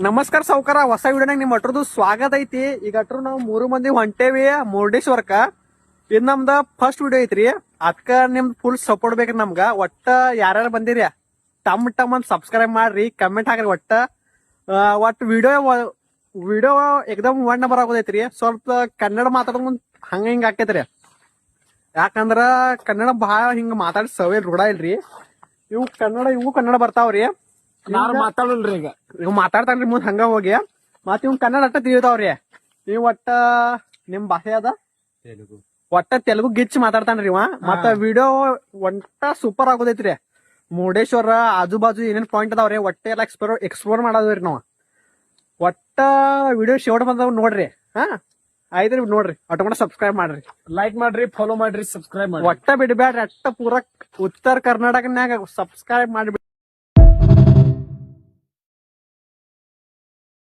ನಮಸ್ಕಾರ ಸಾವುಕಾರ, ಹೊಸ ವಿಡಿಯೋನಾಗ ನಿಮ್ ಅಟ್ರದ್ದು ಸ್ವಾಗತ ಐತಿ. ಈಗ ಅಟ್ರು ನಾವು 3 ಮಂದಿ ಹೊಂಟೇವಿ ಮುರುಡೇಶ್ವರಕ್ಕ. ಇದ್ ನಮ್ದ ಫಸ್ಟ್ ವಿಡಿಯೋ ಐತ್ರಿ. ಅದಕ್ಕ ನಿಮ್ದು ಫುಲ್ ಸಪೋರ್ಟ್ ಬೇಕ್ರಿ ನಮ್ಗ. ಒಟ್ಟ ಯಾರ್ಯಾರು ಬಂದಿರಿ ಟಮ್ ಅಂತ ಸಬ್ಸ್ಕ್ರೈಬ್ ಮಾಡ್ರಿ, ಕಮೆಂಟ್ ಹಾಕ್ರಿ. ಒಟ್ಟ ವಿಡಿಯೋ ಎಕ್ದಮ್ 1 ನಂಬರ್ ಆಗೋದೈತ್ರಿ. ಸ್ವಲ್ಪ ಕನ್ನಡ ಮಾತಾಡೋದ್ ಮುಂದ್ ಹಂಗ ಹಿಂಗ ಆಕೈತ್ರಿ. ಯಾಕಂದ್ರ ಕನ್ನಡ ಬಹಳ ಹಿಂಗ ಮಾತಾಡಿ ಸವೇ ರೂಢ ಇಲ್ರಿ. ಇವು ಕನ್ನಡ ಬರ್ತಾವ್ರಿ. ಯಾರು ಮಾತಾಡಲ್ರಿ ಈಗ ಇವ್ ಮಾತಾಡ್ತಾನ್ರಿ ಮುಂದ್ ಹಂಗ ಹೋಗಿ. ಮತ್ ಇವ್ ಕನ್ನಡ ಅಟ್ಟ ತಿಳಿತಾವ್ರಿ. ಇವ್ ಒಟ್ಟ ನಿಮ್ ಭಾಷೆ ಅದ ಒಟ್ಟ ತೆಲುಗು ಗಿಚ್ ಮಾತಾಡ್ತಾನ್ರಿ ಇವ. ಮತ್ತ ವಿಡಿಯೋ ಒಟ್ಟ ಸೂಪರ್ ಆಗೋದೈತ್ರಿ. ಮುರುಡೇಶ್ವರ ಆಜು ಬಾಜು ಏನೇನ್ ಪಾಯಿಂಟ್ ಅದಾವ್ರಿ ಒಟ್ಟ ಎಲ್ಲ ಎಕ್ಸ್ಪ್ಲೋರ್ ಮಾಡೋದ್ರಿ ನಾವ್. ಒಟ್ಟ ವಿಡಿಯೋ ಶೋರ್ಟ್ ಬಂದವ್ ನೋಡ್ರಿ. ಆಯ್ತ್ರಿ, ನೋಡ್ರಿ ಅಟ್ಕೊಂಡ ಸಬ್ಸ್ಕ್ರೈಬ್ ಮಾಡ್ರಿ, ಲೈಕ್ ಮಾಡ್ರಿ, ಫಾಲೋ ಮಾಡ್ರಿ, ಸಬ್ಸ್ಕ್ರೈಬ್ ಮಾಡ್ರಿ. ಒಟ್ಟ ಬಿಡ್ಬ್ಯಾಡ್ರಿ. ಅಟ್ಟ ಪೂರ ಉತ್ತರ ಕರ್ನಾಟಕನ್ಯಾಗ ಸಬ್ಸ್ಕ್ರೈಬ್ ಮಾಡ್ರಿ.